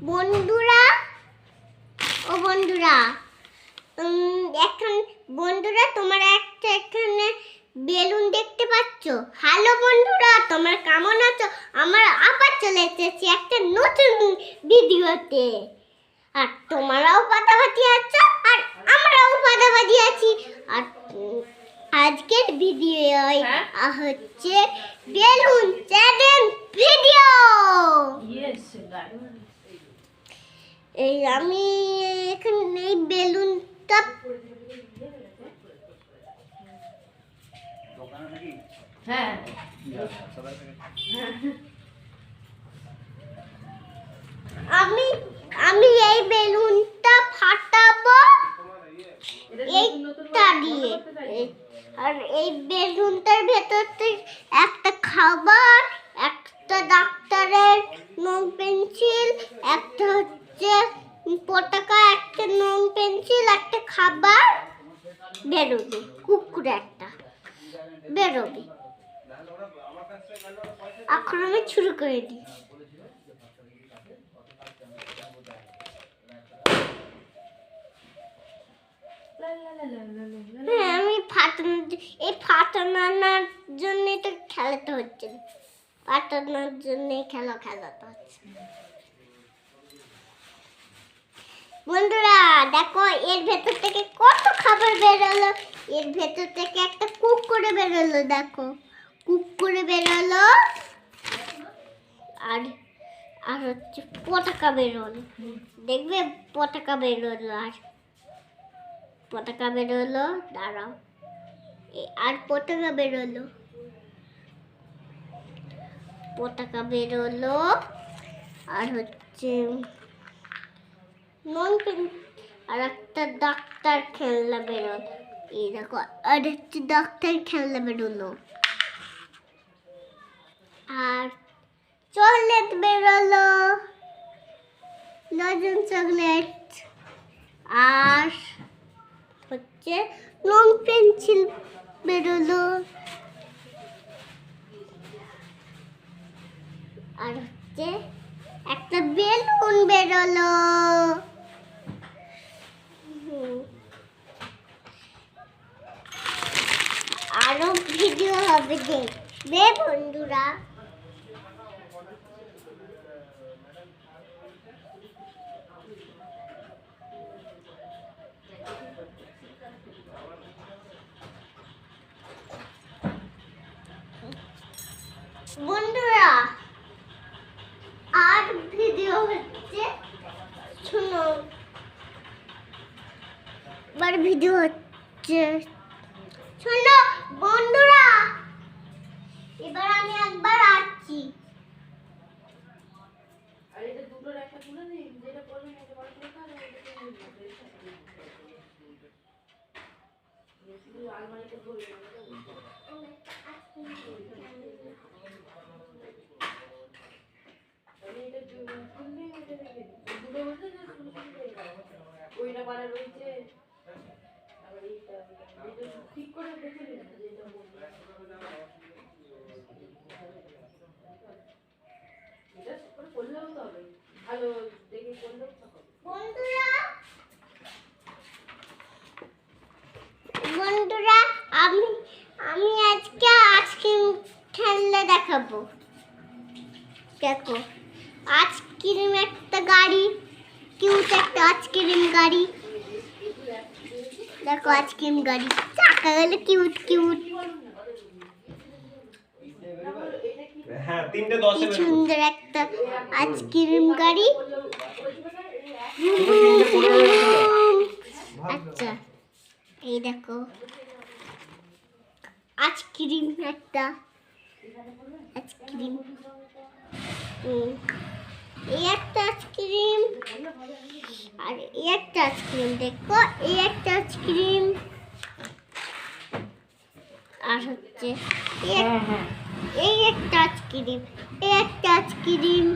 বন্ধুরা ও বন্ধুরা এখন বন্ধুরা তোমরা একটা এখানে বেলুন দেখতে পাচ্ছ। হ্যালো বন্ধুরা, তোমরা কেমন আছো? আমরা আবার চলে এসেছি একটা নতুন ভিডিওতে। আর তোমরাও পাতাবাজি আছো আর আমরাও পাতাবাজি আছি। আর আজকের ভিডিও হচ্ছে বেলুন চ্যালেঞ্জ ভিডিও। এই আমি এখানে এই বেলুনটা আমি এই বেলুনটা ফাটাবো এইটা দিয়ে। আর এই বেলুনটার ভেতর থেকে একটা খাবার, একটা ডাক্তারের রং পেন্সিল, একটা হচ্ছে পতাকা, একটা রং পেন্সিল, একটা খাবার বেরোবে, কুকুরে একটা বেরোবে। এখন আমি শুরু করে দিই। হ্যাঁ, আমি ফাটানোর জন্য তো খেলাতে হচ্ছে না, ফাটানোর জন্য খেলাতে হচ্ছে। বন্ধুরা দেখো, এর ভেতর থেকে কত খাবার বেরোলো। এর ভেতর থেকে একটা কুকুরে বেরোলো, দেখো কুকুরে বেরোলো। আর আর হচ্ছে পতাকা বেরোলো, দেখবে পতাকা বেরোলো। আর পতাকা বেরোলো, দাঁড়াও, আর পতাকা বেরোলো, পতাকা বেরোলো। আর হচ্ছে আর একটা ডাক্তার খেলনা বেরোলো, এই দেখো, আর হচ্ছে ডাক্তার খেলনা বেরোলো। আর চকলেট বেরোলো, লজেন চকলেট। আর হচ্ছে রং পেন্সিল বেরোলো। আর হচ্ছে একটা বেলুন বেরোলো। আরো ভিডিও হবে, দেখবে বন্ধুরা। বন্ধুরা আর ভিডিও হচ্ছে, শোনো, এবার ভিডিও হচ্ছে, শোনো বন্ধুরা, এবার আমি একবার আসছি। বন্ধুরা আমি আজকে আইসক্রিম খেলনা দেখাবো। দেখো, আইসক্রিম একটা গাড়ি, কিউট একটা আইসক্রিম গাড়ি। দেখো আইসক্রিম গাড়ি, চাকা গেলে কিউট কিউট। হ্যাঁ, 3:10 সুন্দর একটা আইসক্রিম গাড়ি। আচ্ছা, এই দেখো আইসক্রিম একটা, আইসক্রিম, এই একটা আইসক্রিম, আর এই একটা আইসক্রিম। দেখো এই একটা আইসক্রিম। আর হচ্ছে এই একটা আইসক্রিম, এই একটা আইসক্রিম।